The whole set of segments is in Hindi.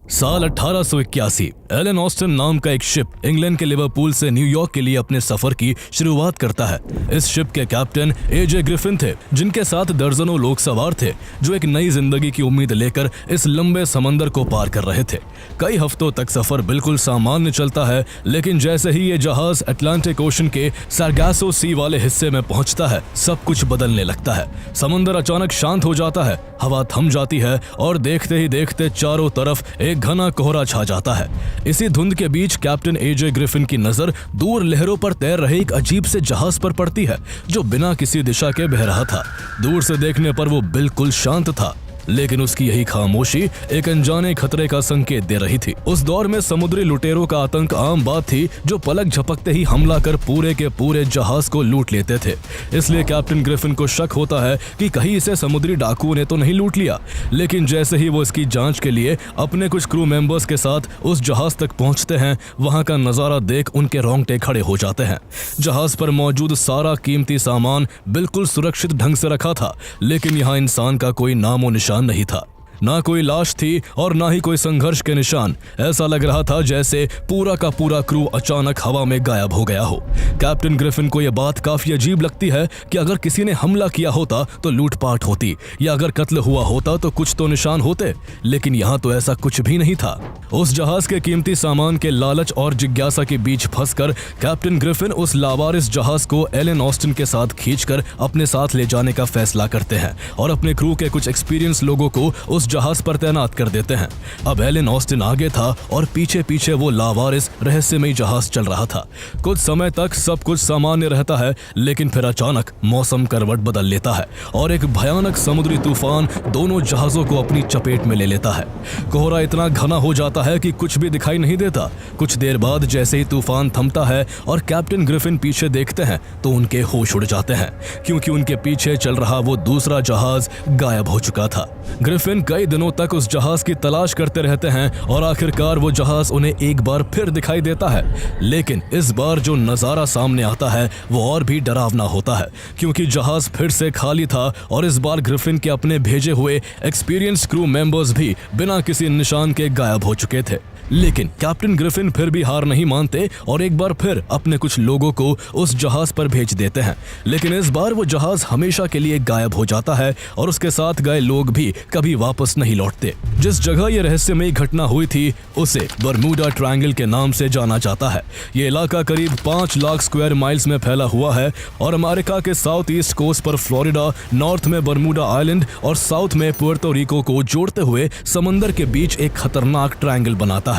साल 1881 एलन ऑस्टिन नाम का एक शिप इंग्लैंड के लिवरपूल से न्यूयॉर्क के लिए अपने सफर की शुरुआत करता है। इस शिप के कैप्टन एजे ग्रिफिन थे, जिनके साथ दर्जनों लोग सवार थे जो एक नई जिंदगी की उम्मीद लेकर इस लंबे समंदर को पार कर रहे थे। कई हफ्तों तक सफर बिल्कुल सामान्य चलता है, लेकिन जैसे ही ये जहाज अटलांटिक ओशन के सार्गासो सी वाले हिस्से में पहुंचता है, सब कुछ बदलने लगता है। समंदर अचानक शांत हो जाता है, हवा थम जाती है और देखते ही देखते चारों तरफ एक घना कोहरा छा जाता है। इसी धुंध के बीच कैप्टन एजे ग्रिफिन की नजर दूर लहरों पर तैर रहे एक अजीब से जहाज पर पड़ती है, जो बिना किसी दिशा के बह रहा था। दूर से देखने पर वो बिल्कुल शांत था, लेकिन उसकी यही खामोशी एक अनजाने खतरे का संकेत दे रही थी। उस दौर में समुद्री लुटेरों का आतंक आम बात थी, जो पलक झपकते ही हमला कर पूरे के पूरे जहाज को लूट लेते थे। इसलिए कैप्टन ग्रिफिन को शक होता है कि कहीं इसे समुद्री डाकुओं ने तो नहीं लूट लिया। लेकिन जैसे ही वो इसकी जांच के लिए अपने कुछ क्रू मेंबर्स के साथ उस जहाज तक पहुंचते हैं, वहां का नजारा देख उनके रोंगटे खड़े हो जाते हैं। जहाज पर मौजूद सारा कीमती सामान बिल्कुल सुरक्षित ढंग से रखा था, लेकिन यहाँ इंसान का कोई नामो निशान नहीं था। ना कोई लाश थी और ना ही कोई संघर्ष के निशान। ऐसा लग रहा था जैसे पूरा का पूरा क्रू अचानक हवा में गायब हो गया हो। कैप्टन ग्रिफिन को यह बात काफी अजीब लगती है कि अगर किसी ने हमला किया होता तो लूटपाट होती, या अगर कत्ल हुआ होता तो कुछ तो निशान होते, लेकिन यहाँ तो ऐसा कुछ भी नहीं था। उस जहाज के कीमती सामान के लालच और जिज्ञासा के बीच फंसकर कैप्टन ग्रिफिन उस लावारिस जहाज को एलन ऑस्टिन के साथ खींचकर अपने साथ ले जाने का फैसला करते हैं और अपने क्रू के कुछ एक्सपीरियंस लोगों को उस जहाज पर तैनात कर देते हैं। अब एलन ऑस्टिन आगे था और पीछे पीछे वो लावारिस रहस्यमयी जहाज चल रहा था। कुछ समय तक सब कुछ सामान्य रहता है, लेकिन फिर अचानक मौसम करवट बदल लेता है और एक भयानक समुद्री तूफान दोनों जहाजों को अपनी चपेट में ले लेता है। कोहरा इतना घना हो जाता है कि कुछ भी दिखाई नहीं देता। कुछ देर बाद जैसे ही तूफान थमता है और कैप्टन ग्रिफिन पीछे देखते हैं तो उनके होश उड़ जाते हैं, क्योंकि उनके पीछे चल रहा वो दूसरा जहाज गायब हो चुका था। ग्रिफिन कई दिनों तक उस जहाज की तलाश करते रहते हैं और आखिरकार वो जहाज उन्हें एक बार फिर दिखाई देता है। लेकिन इस बार जो नजारा सामने आता है वो और भी डरावना होता है, क्योंकि जहाज फिर से खाली था और इस बार ग्रिफिन के अपने भेजे हुए एक्सपीरियंस क्रू मेंबर्स भी बिना किसी निशान के गायब हो चुके थे। लेकिन कैप्टन ग्रिफिन फिर भी हार नहीं मानते और एक बार फिर अपने कुछ लोगों को उस जहाज पर भेज देते हैं। लेकिन इस बार वो जहाज हमेशा के लिए गायब हो जाता है और उसके साथ गए लोग भी कभी वापस नहीं लौटते। जिस जगह ये रहस्यमयी घटना हुई थी उसे बरमूडा ट्रायंगल के नाम से जाना जाता है। ये इलाका करीब 5 लाख स्क्वायर माइल्स में फैला हुआ है और अमेरिका के साउथ ईस्ट कोस्ट पर फ्लोरिडा, नॉर्थ में बरमूडा आइलैंड और साउथ में पुर्तो रिको को जोड़ते हुए समंदर के बीच एक खतरनाक ट्रायंगल बनाता है।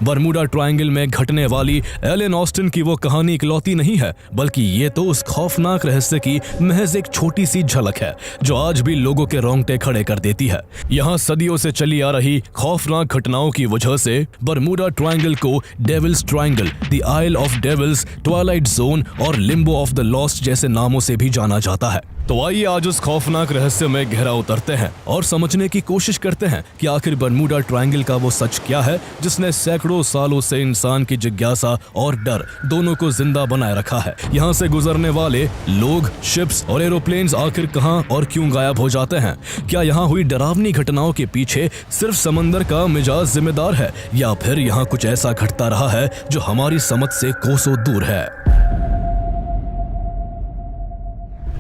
बरमूडा ट्रायंगल में घटने वाली एलन ऑस्टिन की वो कहानी इकलौती नहीं है, बल्कि ये तो उस खौफनाक रहस्य की महज एक छोटी सी झलक है जो आज भी लोगों के रोंगटे खड़े कर देती है। यहाँ सदियों से चली आ रही खौफनाक घटनाओं की वजह से बरमूडा ट्रायंगल को Devil's Triangle, the Isle of Devils, Twilight Zone और लिम्बो ऑफ द लॉस्ट जैसे नामों से भी जाना जाता है। तो आइए आज उस खौफनाक रहस्य में गहरा उतरते हैं और समझने की कोशिश करते हैं कि आखिर बरमूडा ट्रायंगल का वो सच क्या है जिसने सैकड़ों सालों से इंसान की जिज्ञासा और डर दोनों को जिंदा बनाए रखा है। यहाँ से गुजरने वाले लोग, शिप्स और एरोप्लेन्स आखिर कहाँ और क्यों गायब हो जाते हैं? क्या यहाँ हुई डरावनी घटनाओं के पीछे सिर्फ समंदर का मिजाज जिम्मेदार है, या फिर यहाँ कुछ ऐसा घटता रहा है जो हमारी समझ से कोसों दूर है?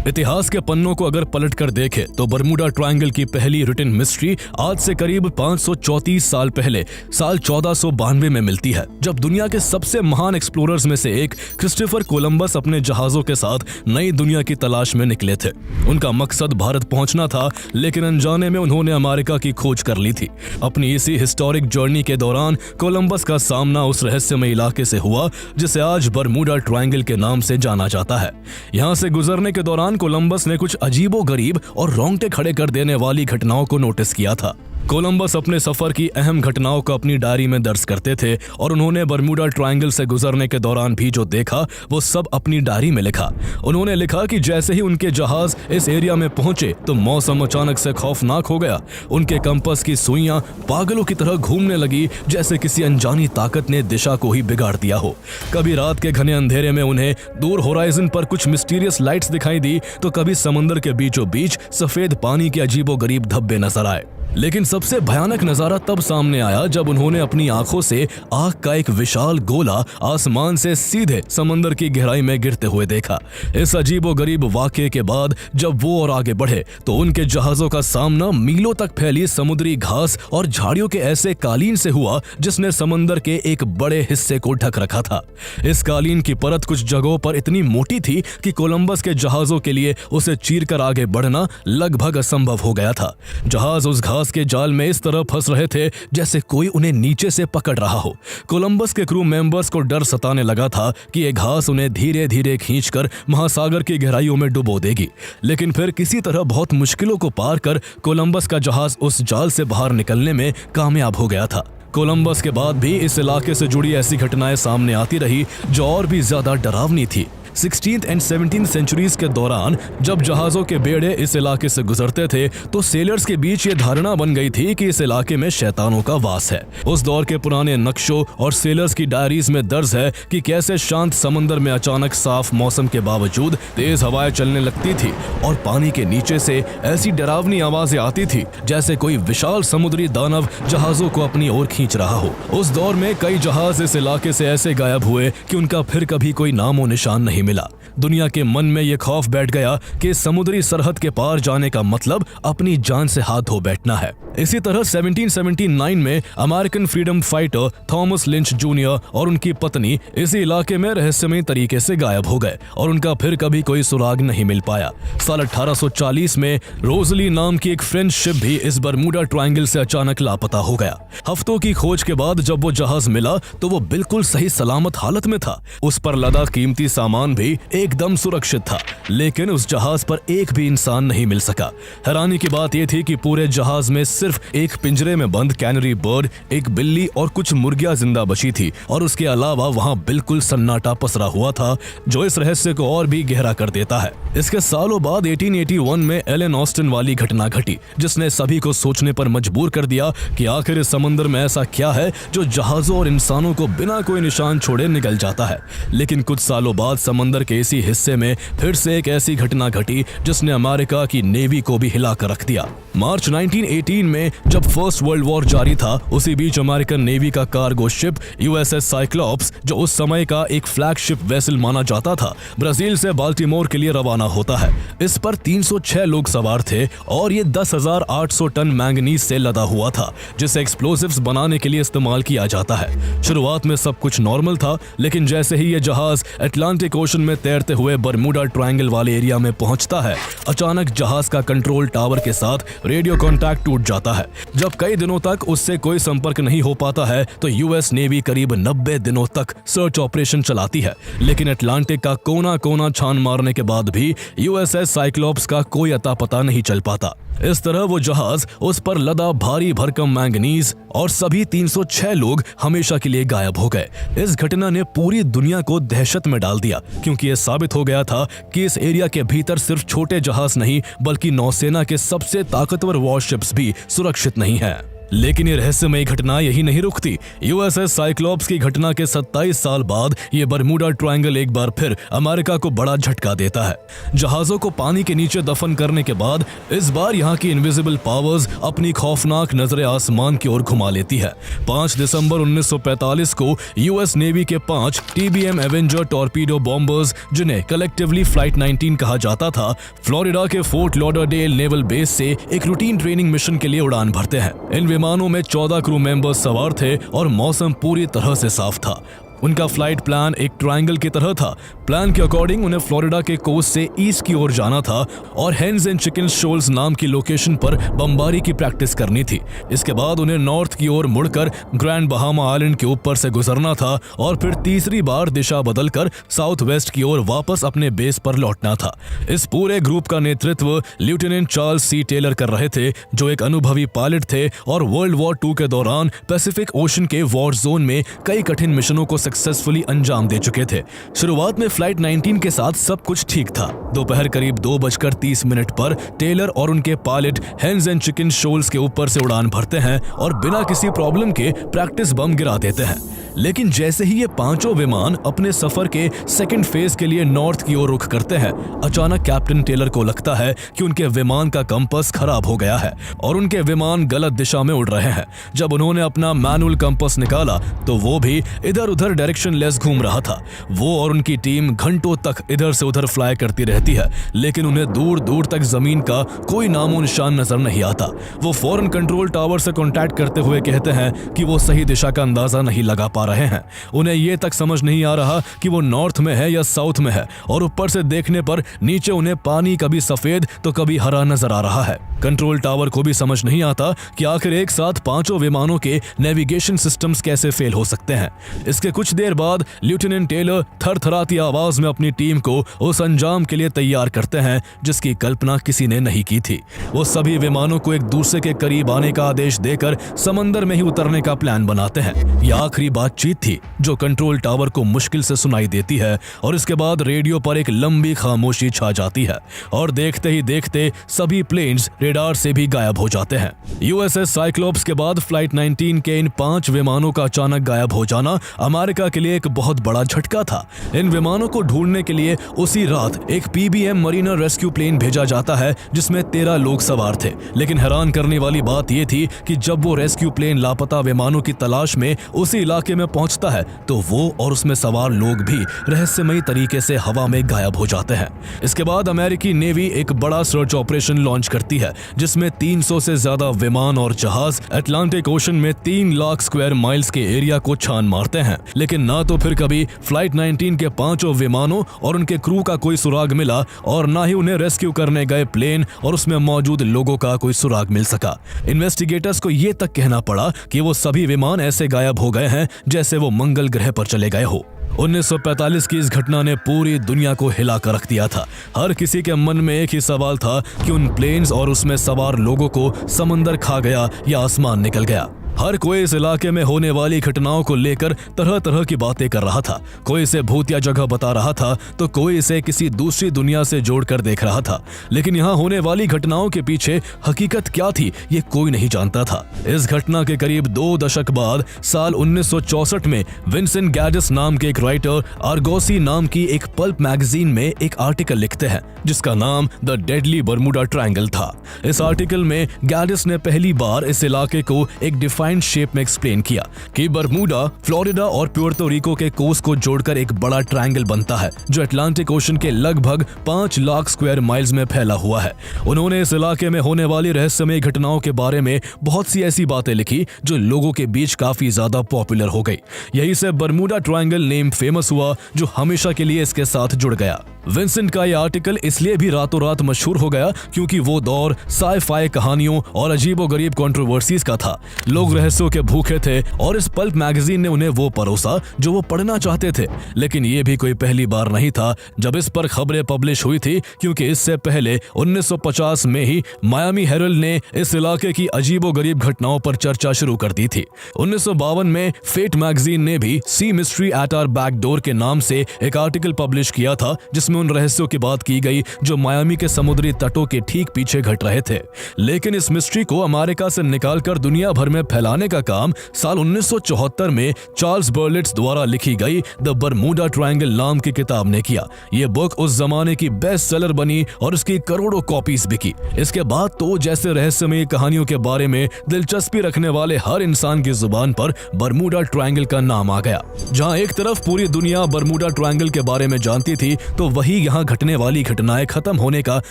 इतिहास के पन्नों को अगर पलट कर देखें तो बरमूडा ट्रायंगल की पहली रिटन मिस्ट्री आज से करीब 534 साल पहले साल 1492 में मिलती है, जब दुनिया के सबसे महान एक्सप्लोरर्स में से एक क्रिस्टोफर कोलंबस अपने जहाजों के साथ नई दुनिया की तलाश में निकले थे। उनका मकसद भारत पहुंचना था, लेकिन अनजाने में उन्होंने अमेरिका की खोज कर ली थी। अपनी इसी हिस्टोरिक जर्नी के दौरान कोलंबस का सामना उस रहस्यमय इलाके से हुआ जिसे आज बरमूडा ट्रायंगल के नाम से जाना जाता है। यहाँ से गुजरने के दौरान कोलंबस ने कुछ अजीबोगरीब और रोंगटे खड़े कर देने वाली घटनाओं को नोटिस किया था। कोलंबस अपने सफर की अहम घटनाओं को अपनी डायरी में दर्ज करते थे और उन्होंने बरमूडा ट्रायंगल से गुजरने के दौरान भी जो देखा वो सब अपनी डायरी में लिखा। उन्होंने लिखा कि जैसे ही उनके जहाज इस एरिया में पहुंचे तो मौसम अचानक से खौफनाक हो गया। उनके कंपास की सुइयां पागलों की तरह घूमने लगी, जैसे किसी अनजानी ताकत ने दिशा को ही बिगाड़ दिया हो। कभी रात के घने अंधेरे में उन्हें दूर होराइजन पर कुछ मिस्टीरियस लाइट्स दिखाई दी, तो कभी समंदर के बीचों बीच सफेद पानी के अजीबोगरीब धब्बे नजर आए। लेकिन सबसे भयानक नजारा तब सामने आया जब उन्होंने अपनी आंखों से आग का एक विशाल गोला आसमान से सीधे समंदर की गहराई में गिरते हुए देखा। इस अजीबोगरीब वाकये के बाद जब वो और आगे बढ़े तो उनके जहाजों का सामना मीलों तक फैली समुद्री घास और झाड़ियों के ऐसे कालीन से हुआ जिसने समंदर के एक बड़े हिस्से को ढक रखा था। इस कालीन की परत कुछ जगहों पर इतनी मोटी थी कि कोलंबस के जहाजों के लिए उसे चीरकर आगे बढ़ना लगभग असंभव हो गया था। जहाज उस घास के जाल में इस तरह फंस रहे थे जैसे कोई उन्हें नीचे से पकड़ रहा हो। कोलंबस के क्रू मेंबर्स को डर सताने लगा था कि ये घास उन्हें धीरे धीरे खींचकर महासागर की गहराइयों में डुबो देगी। लेकिन फिर किसी तरह बहुत मुश्किलों को पार कर कोलंबस का जहाज उस जाल से बाहर निकलने में कामयाब हो गया था। कोलंबस के बाद भी इस इलाके से जुड़ी ऐसी घटनाएं सामने आती रही जो और भी ज्यादा डरावनी थी। 16th and 17th सेंचुरीज के दौरान जब जहाजों के बेड़े इस इलाके से गुजरते थे तो सेलर्स के बीच ये धारणा बन गई थी कि इस इलाके में शैतानों का वास है। उस दौर के पुराने नक्शों और सेलर्स की डायरीज में दर्ज है कि कैसे शांत समंदर में अचानक साफ मौसम के बावजूद तेज हवाएं चलने लगती थी और पानी के नीचे से ऐसी डरावनी आवाजें आती थी जैसे कोई विशाल समुद्री दानव जहाजों को अपनी ओर खींच रहा हो। उस दौर में कई जहाज इस इलाके से ऐसे गायब हुए कि उनका फिर कभी कोई नामो निशान नहीं मिला। दुनिया के मन में यह खौफ बैठ गया कि समुद्री सरहद के पार जाने का मतलब अपनी जान से हाथ धो बैठना है। इसी तरह 1779 में American freedom fighter Thomas lynch junior और उनकी पत्नी इसी इलाके में रहस्यमय तरीके से गायब हो गए और उनका फिर कभी कोई सुराग नहीं मिल पाया। साल 1840 में रोजली नाम की एक फ्रेंच शिप भी इस बरमूडा ट्रायंगल से अचानक लापता हो गया। हफ्तों की खोज के बाद जब वो जहाज मिला तो वो बिल्कुल सही सलामत हालत में था। उस पर लदा कीमती सामान भी एकदम सुरक्षित था, लेकिन उस जहाज पर एक भी इंसान नहीं मिल सका। हैरानी की बात यह थी कि पूरे जहाज में सिर्फ एक पिंजरे में बंद कैनरी बर्ड, एक बिल्ली और कुछ मुर्गियां जिंदा बची थी और उसके अलावा वहां बिल्कुल सन्नाटा पसरा हुआ था जो इस रहस्य को और भी गहरा कर देता है। इसके सालों बाद 1881 में एलन ऑस्टिन वाली घटना घटी जिसने सभी को सोचने पर मजबूर कर दिया कि आखिर इस समंदर में ऐसा क्या है जो जहाजों और इंसानों को बिना कोई निशान छोड़े निकल जाता है। लेकिन कुछ सालों बाद समंदर के इसी हिस्से में फिर से एक ऐसी घटना घटी जिसने अमेरिका की नेवी को भी हिला कर रख दिया। मार्च 1918 में जब फर्स्ट वर्ल्ड वॉर जारी था, उसी बीच अमेरिकन नेवी का कार्गो शिप यूएसएस साइक्लॉप्स, जो उस समय का एक फ्लैगशिप वेसल माना जाता था, ब्राजील से बाल्टीमोर के लिए रवाना होता है। इस पर 306 लोग सवार थे और ये 10,800 टन मैंगनीज से लदा हुआ था जिसे एक्सप्लोसिव्स बनाने के लिए इस्तेमाल किया जाता है। शुरुआत में सब कुछ नॉर्मल था, लेकिन जैसे ही ये जहाज अटलांटिक ओशन में तैरते हुए बरमूडा ट्रायंगल वाले एरिया में पहुंचता है, अचानक जहाज का कंट्रोल टावर के साथ रेडियो कांटेक्ट टूट जाता है। जब कई दिनों तक उससे कोई संपर्क नहीं हो पाता है तो यूएस नेवी करीब 90 दिनों तक सर्च ऑपरेशन चलाती है, लेकिन अटलांटिक का कोना कोना छान मारने के बाद भी यूएसएस साइक्लॉप्स का कोई अता पता नहीं चल पाता। इस तरह वो जहाज, उस पर लदा भारी भरकम मैंगनीज और सभी 306 लोग हमेशा के लिए गायब हो गए। इस घटना ने पूरी दुनिया को दहशत में डाल दिया क्योंकि यह साबित हो गया था कि इस एरिया के भीतर सिर्फ छोटे जहाज नहीं बल्कि नौसेना के सबसे ताकतवर वॉरशिप्स भी सुरक्षित नहीं है। लेकिन ये रहस्यमय घटना यही नहीं रुकती। यूएसएस साइक्लॉप्स की घटना के 27 साल बाद ये बरमूडा ट्रायंगल एक बार फिर अमेरिका को बड़ा झटका देता है। जहाजों को पानी के नीचे दफन करने के बाद इस बार यहाँ की इनविजिबल पावर्स अपनी खौफनाक नजरें आसमान की ओर घुमा लेती है। 5 दिसंबर 1945 को यूएस नेवी के 5 टीबीएम एवेंजर टॉर्पीडो बॉम्बर्स, जिन्हें कलेक्टिवली फ्लाइट 19 कहा जाता था, फ्लोरिडा के फोर्ट लॉडरडेल नेवल बेस से एक रूटीन ट्रेनिंग मिशन के लिए उड़ान भरते हैं। इन विमानों में 14 क्रू मेंबर्स सवार थे और मौसम पूरी तरह से साफ था। उनका फ्लाइट प्लान एक ट्रायंगल की तरह था। प्लान के अकॉर्डिंग उन्हें फ्लोरिडा के कोस्ट से ईस्ट की ओर जाना था और हेन्स एंड चिकन शोल्स नाम की लोकेशन पर बमबारी की प्रैक्टिस करनी थी। इसके बाद उन्हें नॉर्थ की ओर मुड़कर ग्रैंड बहामा आइलैंड के ऊपर से गुजरना था और फिर तीसरी बार दिशा बदलकर साउथ वेस्ट की ओर वापस अपने बेस पर लौटना था। इस पूरे ग्रुप का नेतृत्व लेफ्टिनेंट चार्ल्स सी टेलर कर रहे थे, जो एक अनुभवी पायलट थे और वर्ल्ड वॉर 2 के दौरान पैसिफिक ओशन के वॉर जोन में कई कठिन मिशनों को सक्सेसफुली अंजाम दे चुके थे। शुरुआत में फ्लाइट 19 के साथ सब कुछ ठीक था। दोपहर करीब 2:30 पर टेलर और उनके pilot Hens and Chicken Shoals के ऊपर से उड़ान भरते हैं और बिना किसी प्रॉब्लम के प्रैक्टिस बम गिरा देते हैं। लेकिन जैसे ही ये पांचों विमान अपने सफर के सेकंड फेज के लिए नॉर्थ की ओर रुख करते हैं, अचानक कैप्टन टेलर को लगता है कि उनके विमान का कंपास खराब हो गया है और उनके विमान गलत दिशा में उड़ रहे हैं। जब उन्होंने अपना मैनुअल कंपास निकाला तो वो भी इधर उधर डायरेक्शन लेस घूम रहा था। वो और उनकी टीम घंटों तक इधर से उधर फ्लाई करती रहती है, लेकिन उन्हें दूर दूर तक जमीन का कोई नामो निशान नजर नहीं आता। वो फौरन कंट्रोल टावर से कांटेक्ट करते हुए कहते हैं कि वो सही दिशा का अंदाजा नहीं लगा पा रहे हैं। उन्हें ये तक समझ नहीं आ रहा कि वो नॉर्थ में है या साउथ में है, और ऊपर से देखने पर नीचे उन्हें पानी कभी सफेद तो कभी हरा नजर आ रहा है। कंट्रोल टावर को भी समझ नहीं आता कि आखिर एक साथ पांचों विमानों के नेविगेशन सिस्टम्स कैसे फेल हो सकते हैं। इसके कुछ देर बाद लेफ्टिनेंट टेलर थरथराती आवाज में अपनी टीम को उस अंजाम के लिए तैयार करते हैं जिसकी कल्पना किसी ने नहीं की थी। वो सभी विमानों को एक दूसरे के करीब आने का आदेश देकर समंदर में ही उतरने का प्लान बनाते हैं। यह आखिरी बातचीत थी जो कंट्रोल टावर को मुश्किल से सुनाई देती है, और इसके बाद रेडियो पर एक लंबी खामोशी छा जाती है और देखते ही देखते सभी प्लेन्स रेडार से भी गायब हो जाते हैं। यूएसएस साइक्लोप्स के बाद फ्लाइट 19 के इन 5 विमानों का अचानक गायब हो जाना अमेरिका के लिए एक बहुत बड़ा झटका था। इन विमानों को ढूंढने के लिए उसी रात एक पीबीएम मरीनर रेस्क्यू प्लेन भेजा जाता है जिसमें 13 लोग सवार थे। लेकिन हैरान करने वाली बात यह थी कि जब वो रेस्क्यू प्लेन लापता विमानों की तलाश में उसी इलाके में पहुंचता है तो वो और उसमें सवार लोग भी रहस्यमयी तरीके से हवा में गायब हो जाते हैं। इसके बाद अमेरिकी नेवी एक बड़ा सर्च ऑपरेशन लॉन्च करती है जिसमें 300 से ज्यादा विमान और जहाज अटलांटिक ओशन में 3 लाख स्क्वायर माइल्स के एरिया को छान मारते हैं। लेकिन ना तो फिर कभी फ्लाइट 19 के 5 विमानों और उनके क्रू का कोई सुराग मिला, और ना ही उन्हें रेस्क्यू करने गए प्लेन और उसमें मौजूद लोगों का कोई सुराग मिल सका। इन्वेस्टिगेटर्स को यह तक कहना पड़ा कि वो सभी विमान ऐसे गायब हो गए हैं जैसे वो मंगल ग्रह पर चले गए हो। 1945 की इस घटना ने पूरी दुनिया को हिला कर रख दिया था। हर किसी के मन में एक ही सवाल था कि उन प्लेन्स और उसमें सवार लोगों को समंदर खा गया या आसमान निकल गया। हर कोई इस इलाके में होने वाली घटनाओं को लेकर तरह तरह की बातें कर रहा था। कोई इसे भूतिया जगह बता रहा था तो कोई इसे किसी दूसरी दुनिया से जोड़कर देख रहा था। लेकिन यहाँ होने वाली घटनाओं के पीछे हकीकत क्या थी ये कोई नहीं जानता था। इस घटना के करीब 2 दशक बाद साल 1964 में विंसेंट गैडिस नाम के एक राइटर आर्गोसी नाम की एक पल्प मैगजीन में एक आर्टिकल लिखते हैं जिसका नाम द डेडली बर्मुडा ट्रायंगल था। इस आर्टिकल में गैडिस ने पहली बार इस इलाके को एक डिफाइंड शेप में एक्सप्लेन किया कि बर्मुडा, फ्लोरिडा और प्यूर्तो रिको के कोस्ट को जोड़कर एक बड़ा ट्रायंगल बनता है जो अटलांटिक ओशन के लगभग 5 लाख स्क्वायर माइल्स में फैला हुआ है। उन्होंने इस इलाके में होने वाली रहस्यमय घटनाओं के बारे में बहुत सी ऐसी बातें लिखी जो लोगों के बीच काफी ज्यादा पॉपुलर हो गई। यही से बर्मुडा ट्रायंगल नेम फेमस हुआ जो हमेशा के लिए इसके साथ जुड़ गया। विंसेंट का यह आर्टिकल इसलिए भी रातों रात मशहूर हो गया क्योंकि वो दौर साइ-फाई कहानियों और अजीबोगरीब कंट्रोवर्सीज का था। लोग रहस्यों के भूखे थे और इस पल्प मैगजीन ने उन्हें वो परोसा जो वो पढ़ना चाहते थे। लेकिन ये भी कोई पहली बार नहीं था जब इस पर खबरें पब्लिश हुई थी, क्योंकि इससे पहले 1950 में ही मायामी हेरल्ड ने इस इलाके की अजीबोगरीब घटनाओं पर चर्चा शुरू कर दी थी। 1952 में फेट मैगजीन ने भी sea mystery at our back door के नाम से एक आर्टिकल पब्लिश किया था जिसमें उन रहस्यों की बात की गई जो मायामी के समुद्री तटों के ठीक पीछे घट रहे थे। लेकिन इस मिस्ट्री को अमेरिका से निकालकर दुनिया भर में फैलाने का काम साल 1974 में चार्ल्स बर्लिट्स द्वारा लिखी गई द बर्मुडा ट्रायंगल नाम की किताब ने किया। ये बुक उस जमाने की बेस्ट सेलर बनी और इसकी करोड़ों कॉपीज बिकी। इसके बाद तो जैसे रहस्यमय कहानियों के बारे में दिलचस्पी रखने वाले हर इंसान की जुबान पर बर्मुडा ट्रायंगल का नाम आ गया। जहां एक तरफ पूरी दुनिया बर्मुडा ट्रायंगल के बारे में जानती थी तो वही यहाँ घटने वाली घटनाएं खत्म होने का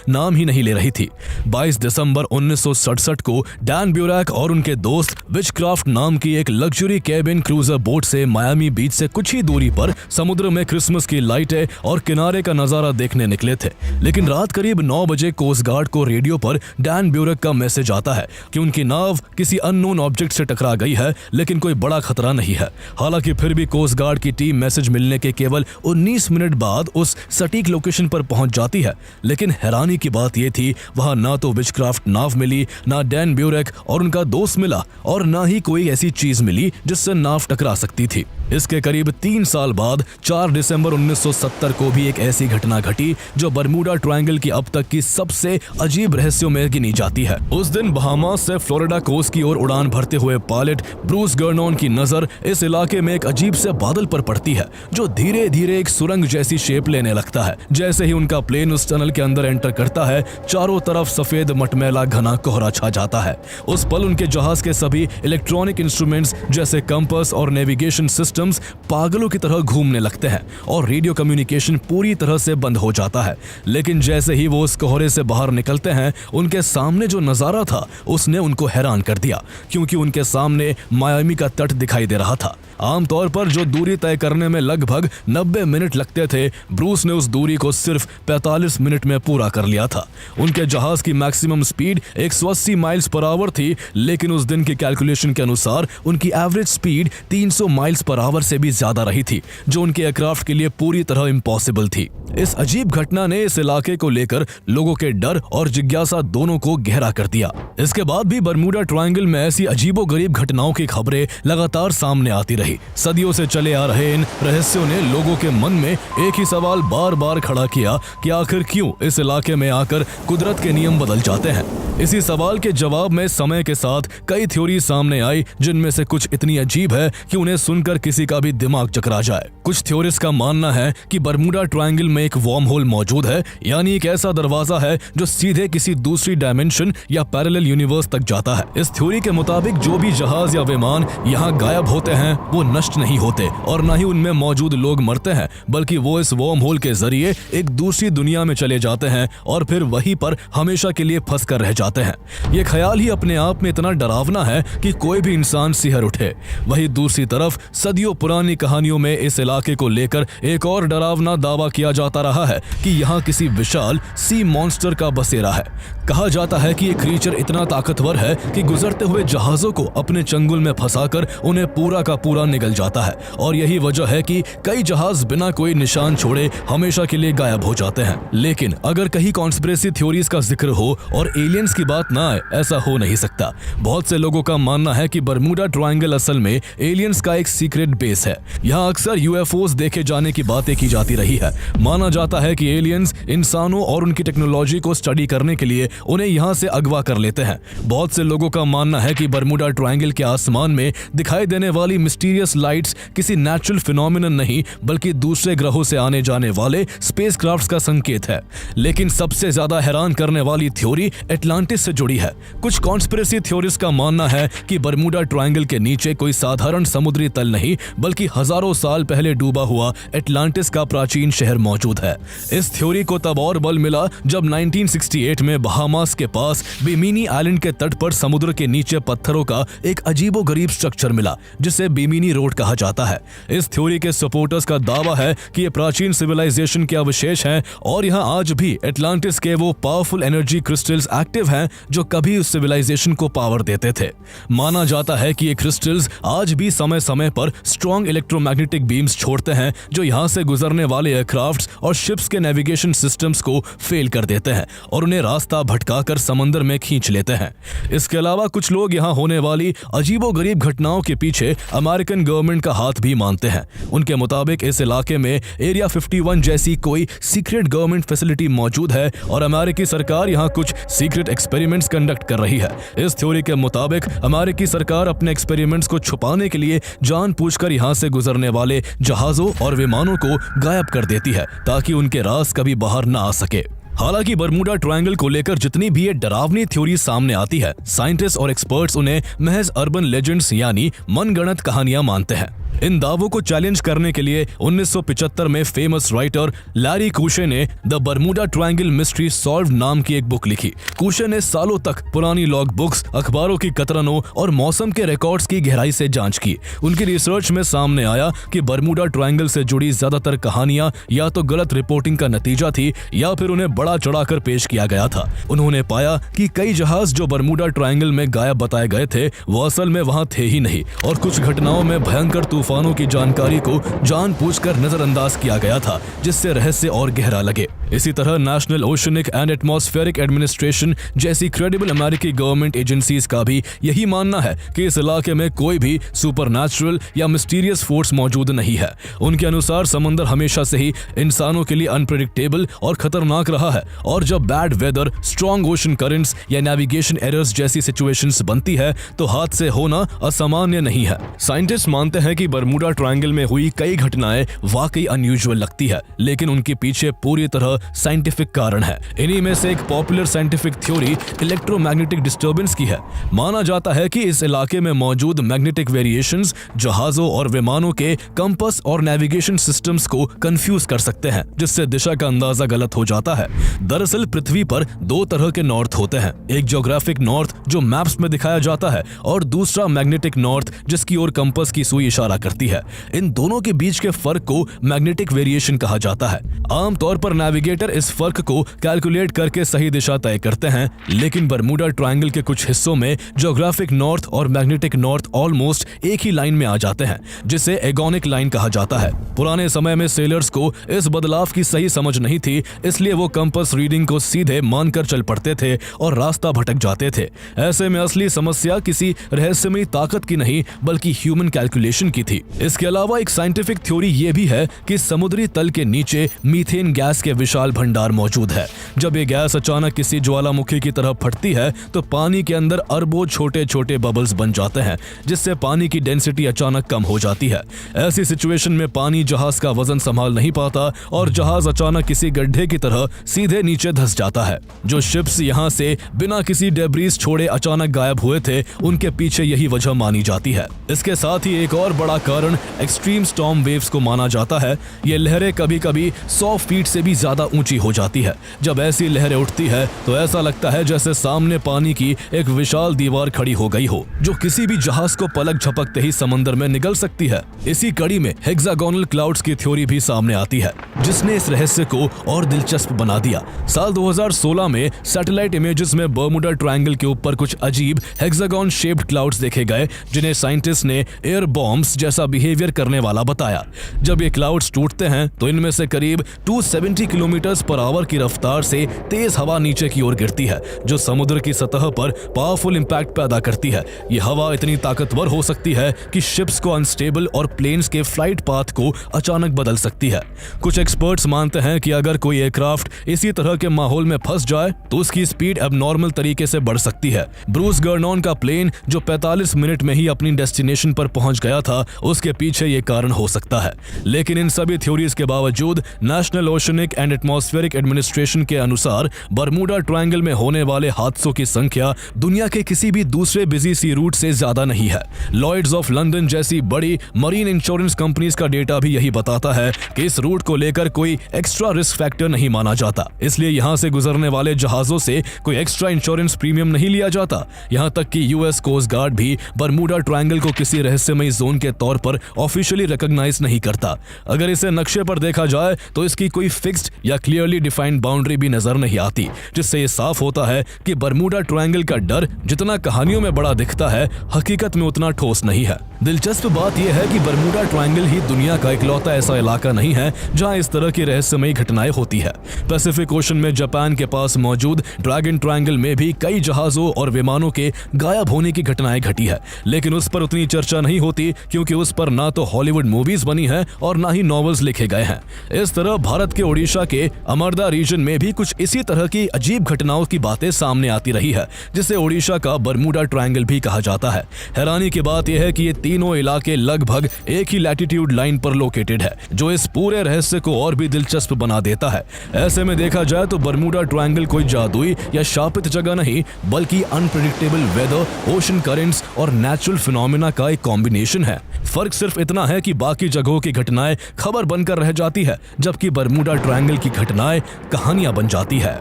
नाम ही नहीं ले रही थी। 22 दिसंबर 1967 को डैन ब्यूरैक और उनके दोस्त विचक्राफ्ट नाम की एक लग्जरी कैबिन क्रूजर बोट से मायामी बीच से कुछ ही दूरी पर समुद्र में क्रिसमस की लाइटें और किनारे का नजारा देखने निकले थे। लेकिन रात करीब 9 बजे कोस्ट गार्ड को रेडियो पर डैन ब्यूरैक का मैसेज आता है कि उनकी नाव किसी अननोन ऑब्जेक्ट से टकरा गई है, लेकिन कोई बड़ा खतरा नहीं है। हालांकि फिर भी कोस्ट गार्ड की टीम मैसेज मिलने के केवल 19 मिनट बाद उस सटीक सटीक लोकेशन पर पहुंच जाती है। लेकिन हैरानी की बात यह थी, वहां ना तो विचक्राफ्ट नाव मिली, ना डैन ब्यूरेक और उनका दोस्त मिला, और ना ही कोई ऐसी चीज मिली जिससे नाव टकरा सकती थी। इसके करीब 3 साल बाद 4 दिसंबर 1970 को भी एक ऐसी घटना घटी जो बरमूडा ट्रायंगल की अब तक की सबसे अजीब रहस्यों में गिनी जाती है। उस दिन बहामास से फ्लोरिडा कोस्ट की ओर उड़ान भरते हुए पायलट ब्रूस गर्नॉन की नजर इस इलाके में एक अजीब से बादल पर पड़ती है जो धीरे धीरे एक सुरंग जैसी शेप लेने लगता है। जैसे ही उनका प्लेन उस टनल के अंदर एंटर करता है, चारों तरफ सफेद मटमैला घना कोहरा छा जाता है। उस पल उनके जहाज के सभी इलेक्ट्रॉनिक इंस्ट्रूमेंट्स जैसे कंपास और नेविगेशन सिस्टम्स पागलों की तरह घूमने लगते हैं और रेडियो कम्युनिकेशन पूरी तरह से बंद हो जाता है। लेकिन जैसे ही वो उस कोहरे से बाहर निकलते हैं, उनके सामने जो नजारा था उसने उनको हैरान कर दिया, क्योंकि उनके सामने मायामी का तट दिखाई दे रहा था। आमतौर पर जो दूरी तय करने में लगभग 90 मिनट लगते थे, ब्रूस ने उस दूरी को सिर्फ 45 मिनट में पूरा कर लिया था। उनके जहाज की maximum speed 180 miles per hour थी, लेकिन उस दिन की कैलकुलेशन के अनुसार उनकी average speed 300 miles per hour से भी ज्यादा रही थी, जो उनके एयरक्राफ्ट के लिए पूरी तरह इम्पॉसिबल थी। इस अजीब घटना ने इस इलाके को लेकर लोगों के डर और जिज्ञासा दोनों को गहरा कर दिया। इसके बाद भी बरमूडा ट्रायंगल में ऐसी अजीबोगरीब घटनाओं की खबरें लगातार सामने आती रही। सदियों से चले आ रहे इन रहस्यों ने लोगों के मन में एक ही सवाल बार बार खड़ा किया कि आखिर क्यों इस इलाके में आकर कुदरत के नियम बदल जाते हैं। इसी सवाल के जवाब में समय के साथ कई थ्योरी सामने आई, जिनमें से कुछ इतनी अजीब है कि उन्हें सुनकर किसी का भी दिमाग चकरा जाए। कुछ थ्योरिस्ट का मानना है कि बरमूडा ट्रायंगल में एक वार्म होल मौजूद है, यानी एक ऐसा दरवाजा है जो सीधे किसी दूसरी डायमेंशन या पैरेलल यूनिवर्स तक जाता है। इस थ्योरी के मुताबिक जो भी जहाज या विमान यहाँ गायब होते हैं वो नष्ट नहीं होते और न ही उनमें मौजूद लोग मरते हैं, बल्कि वो इस वार्म होल के जरिए एक दूसरी दुनिया में चले जाते हैं और फिर वहीं पर हमेशा के लिए फंस कर रह जाते हैं। ये ख्याल ही अपने आप में इतना डरावना है कि कोई भी इंसान सिहर उठे। वहीं दूसरी तरफ सदियों पुरानी कहानियों में इस इलाके को लेकर एक और डरावना दावा किया जाता रहा है कि यहाँ किसी विशाल सी मॉन्स्टर का बसेरा है। कहा जाता है कि ये क्रीचर इतना ताकतवर है कि गुजरते हुए जहाजों को अपने चंगुल में फंसाकर उन्हें पूरा का पूरा निगल जाता है, और यही वजह है कि कई जहाज बिना कोई निशान छोड़े हमेशा के लिए गायब हो जाते हैं। लेकिन अगर कहीं कॉन्स्पिरेसी थ्योरीज का जिक्र हो और एलियंस की बात ना आए, ऐसा हो नहीं सकता। बहुत से लोगों का मानना है कि बरमूडा ट्रायंगल असल में एलियंस का एक सीक्रेट बेस है। यहाँ अक्सर यूएफओस देखे जाने की बातें की जाती रही है। माना जाता है कि एलियंस इंसानों और उनकी टेक्नोलॉजी को स्टडी करने के लिए उन्हें यहाँ से अगवा कर लेते हैं। बहुत से लोगों का मानना है कि बरमूडा ट्रायंगल के आसमान में दिखाई देने वाली मिस्टीरियस लाइट्स किसी नेचुरल फिनोमिनन नहीं, बल्कि दूसरे ग्रहों से आने जाने वाले स्पेसक्राफ्ट्स का संकेत है। लेकिन सबसे ज्यादा हैरान करने वाली थ्योरी एटलांटिस से जुड़ी है। कुछ कॉन्स्पिरेसी थ्योरिस्ट का मानना है कि बरमूडा ट्रायंगल के नीचे कोई साधारण समुद्री तल नहीं, बल्कि हजारों साल पहले डूबा हुआ एटलांटिस का प्राचीन शहर मौजूद है। इस थ्योरी को तब और बल मिला जब 1968 में बहामास के पास बिमिनी आइलैंड के तट पर समुद्र के नीचे पत्थरों का एक अजीबोगरीब स्ट्रक्चर मिला, जिसे बिमिनी रोड कहा जाता है। इस थ्योरी के सपोर्टर्स का दावा है कि ये प्राचीन सिविलाइजेशन के अवशेष हैं और यहाँ आज भी एटलांटिस के वो पावरफुल एनर्जी क्रिस्टल्स एक्टिव हैं जो कभी उस सिविलाइजेशन को पावर देते थे। माना जाता है कि ये क्रिस्टल्स आज भी समय समय पर स्ट्रॉन्ग इलेक्ट्रोमैग्नेटिक बीम्स छोड़ते हैं जो यहाँ से गुजरने वाले एयरक्राफ्ट्स और शिप्स के नेविगेशन सिस्टम्स को फेल कर देते हैं और उन्हें रास्ता भटकाकर समंदर में खींच लेते हैं। इसके अलावा कुछ लोग यहाँ होने वाली अजीबोगरीब घटनाओं के पीछे अमेरिकन गवर्नमेंट का हाथ भी मानते हैं। उनके मुताबिक इस इलाके में एरिया 51 जैसी कोई सीक्रेट गवर्नमेंट फैसिलिटी मौजूद है और अमेरिकी सरकार यहाँ कुछ सीक्रेट एक्सपेरिमेंट्स कंडक्ट कर रही है। इस थ्योरी के मुताबिक अमेरिकी सरकार अपने एक्सपेरिमेंट्स को छुपाने के लिए जानबूझकर यहाँ से गुजरने वाले जहाजों और विमानों को गायब कर देती है ताकि उनके राज कभी बाहर न आ सके। हालांकि बरमूडा ट्रायंगल को लेकर जितनी भी ये डरावनी थ्योरी सामने आती है, साइंटिस्ट और एक्सपर्ट्स उन्हें महज अर्बन लेजेंड्स यानी मनगढ़ंत कहानियां मानते हैं। इन दावों को चैलेंज करने के लिए 1975 में फेमस राइटर लैरी कूशे ने the Bermuda triangle mystery solve नाम की एक बुक लिखी। कूशे ने सालों तक पुरानी लॉग बुक्स, अखबारों की कतरनों और मौसम के रिकॉर्ड्स की गहराई से जांच की। उनकी रिसर्च में सामने आया कि बरमूडा ट्रायंगल से जुड़ी ज्यादातर कहानियां या तो गलत रिपोर्टिंग का नतीजा थी या फिर उन्हें बड़ा चढ़ाकर पेश किया गया था। उन्होंने पाया कि कई जहाज जो बरमूडा ट्रायंगल में गायब बताए गए थे वो असल में वहां थे ही नहीं और कुछ घटनाओं में भयंकर तूफान तूफानों की जानकारी को जानबूझकर नजरअंदाज किया गया था, जिससे रहस्य और गहरा लगे। इसी तरह national oceanic and atmospheric administration जैसी क्रेडिबल अमेरिकी गवर्नमेंट एजेंसीज का भी यही मानना है कि इस इलाके में कोई भी सुपरनैचुरल या मिस्टीरियस फोर्स मौजूद नहीं है। उनके अनुसार समंदर हमेशा से ही इंसानों के लिए अनप्रेडिक्टेबल और खतरनाक रहा है, और जब bad weather, strong ocean currents या नेविगेशन एरर्स जैसी सिचुएशंस बनती है तो हादसे होना असामान्य नहीं है। साइंटिस्ट मानते हैं कि बरमूडा ट्रायंगल में हुई कई घटनाएं वाकई अनयूजुअल लगती है, लेकिन उनके पीछे पूरी तरह साइंटिफिक कारण है। इन्हीं में से एक popular scientific theory electromagnetic disturbance की है। माना जाता है कि इस इलाके में मौजूद मैग्नेटिक वेरिएशंस जहाजों और विमानों के कंपास और नेविगेशन सिस्टम्स को कंफ्यूज कर सकते हैं, जिससे दिशा का अंदाजा गलत हो जाता है। दरअसल पृथ्वी पर दो तरह के नॉर्थ होते हैं, एक ज्योग्राफिक नॉर्थ जो मैप्स में दिखाया जाता है, और दूसरा मैग्नेटिक नॉर्थ जिसकी ओर कंपास की सुई इशारा करती है। इन दोनों के बीच के फर्क को मैग्नेटिक वेरिएशन कहा जाता है। आमतौर पर नेविगेटर इस फर्क को कैलकुलेट करके सही दिशा तय करते हैं, लेकिन बरमूडा ट्रायंगल के कुछ हिस्सों में ज्योग्राफिक नॉर्थ और मैग्नेटिक नॉर्थ ऑलमोस्ट एक ही लाइन में आ जाते हैं, जिसे एगोनिक लाइन कहा जाता है। पुराने समय में सेलर्स को इस बदलाव की सही समझ नहीं थी, इसलिए वो कंपास रीडिंग को सीधे मानकर चल पड़ते थे और रास्ता भटक जाते थे। ऐसे में असली समस्या किसी रहस्यमयी ताकत की नहीं बल्कि ह्यूमन कैलकुलेशन की थी। इसके अलावा एक साइंटिफिक थ्योरी ये भी है कि समुद्री तल के नीचे मीथेन गैस के विशाल भंडार मौजूद है। जब ये गैस अचानक किसी ज्वालामुखी की तरह फटती है तो पानी के अंदर अरबों छोटे छोटे बबल्स बन जाते हैं, जिससे पानी की डेंसिटी अचानक कम हो जाती है। ऐसी सिचुएशन में पानी जहाज का वजन संभाल नहीं पाता और जहाज अचानक किसी गड्ढे की तरह सीधे नीचे धंस जाता है। जो शिप्स यहाँ से बिना किसी डेब्रीज छोड़े अचानक गायब हुए थे, उनके पीछे यही वजह मानी जाती है। इसके साथ ही एक और बड़ा कारण एक्सट्रीम स्टॉर्म वेव्स को माना जाता है। ये लहरें कभी कभी 100 फीट से भी ज्यादा ऊंची हो जाती है। जब ऐसी लहरें उठती है तो ऐसा लगता है जैसे सामने पानी की एक विशाल दीवार खड़ी हो गई हो, जो किसी भी जहाज को पलक झपकते ही समंदर में निगल सकती है। इसी कड़ी में हेक्सागोनल क्लाउड्स की थ्योरी भी सामने आती है, जिसने इस रहस्य को और दिलचस्प बना दिया। साल 2016 में सैटेलाइट इमेजेस में बरमूडा ट्रायंगल के ऊपर कुछ अजीब हेक्सागोन शेप्ड क्लाउड्स देखे गए, जिन्हें साइंटिस्ट ने एयर बॉम्ब्स जैसा बिहेवियर करने वाला बताया। जब ये क्लाउड्स टूटते हैं तो इनमें से करीब 270 किलोमीटर पर आवर की रफ्तार से तेज हवा नीचे की ओर गिरती है, जो समुद्र की सतह पर पावरफुल इंपैक्ट पैदा करती है। ये हवा इतनी ताकतवर हो सकती है कि शिप्स को अनस्टेबल और प्लेन्स के फ्लाइट पाथ को अचानक बदल सकती है। कुछ एक्सपर्ट्स मानते हैं कि अगर कोई एयरक्राफ्ट इसी तरह के माहौल में फंस जाए तो उसकी स्पीड एबनॉर्मल तरीके से बढ़ सकती है। ब्रूस गर्नॉन का प्लेन जो 45 मिनट में ही अपनी डेस्टिनेशन पर पहुंच गया था, उसके पीछे ये कारण हो सकता है। लेकिन इन सभी थ्योरीज के बावजूद national oceanic and atmospheric administration के अनुसार बरमूडा ट्रायंगल में होने वाले हादसों की संख्या दुनिया के किसी भी दूसरे बिजी सी रूट से ज्यादा नहीं है। लॉयड्स ऑफ लंदन जैसी बड़ी मरीन इंश्योरेंस कंपनीज का डेटा भी यही बताता है कि इस रूट को लेकर कोई एक्स्ट्रा रिस्क फैक्टर नहीं माना जाता, इसलिए यहाँ से गुजरने वाले जहाजों से कोई एक्स्ट्रा इंश्योरेंस प्रीमियम नहीं लिया जाता। यहाँ तक कि यूएस कोस्ट गार्ड भी बरमूडा ट्रायंगल को किसी रहस्यमयी जोन के तौर पर ऑफिशियली रिकॉग्नाइज नहीं करता। अगर इसे नक्शे पर देखा जाए तो इसकी कोई फिक्स्ड या क्लियरली डिफाइंड बाउंड्री भी नजर नहीं आती, जिससे ये साफ होता है कि बरमूडा ट्रायंगल का डर जितना कहानियों में बड़ा दिखता है, हकीकत में उतना ठोस नहीं है। दिलचस्प बात यह है कि बरमूडा ट्रायंगल ही दुनिया का इकलौता ऐसा इलाका नहीं है जहां इस तरह की रहस्यमयी घटनाएं होती है। पैसिफिक ओशन में जापान के पास मौजूद ड्रैगन ट्रायंगल में भी कई जहाजों और विमानों के गायब होने की घटनाएं घटी है, लेकिन उस पर उतनी चर्चा नहीं होती क्योंकि उस पर ना तो हॉलीवुड मूवीज बनी है और ना ही नॉवेल्स लिखे गए हैं। इस तरह भारत के ओडिशा के अमरदा रीजन में भी कुछ इसी तरह की अजीब घटनाओं की बातें सामने आती रही है, जिसे ओडिशा का बरमूडा ट्रायंगल भी कहा जाता है। हैरानी की बात यह है कि ये तीनों इलाके लगभग एक ही लैटिट्यूड लाइन पर लोकेटेड है, जो इस पूरे रहस्य को और भी दिलचस्प बना देता है। ऐसे में देखा जाए तो बरमूडा ट्रायंगल कोई जादुई या शापित जगह नहीं, बल्कि अनप्रेडिक्टेबल वेदर, ओशन करंट्स और नेचुरल फिनोमेना का एक कॉम्बिनेशन है। फर्क सिर्फ इतना है कि बाकी जगहों की घटनाएं खबर बनकर रह जाती है, जबकि बरमूडा ट्रायंगल की घटनाएं कहानियां बन जाती है।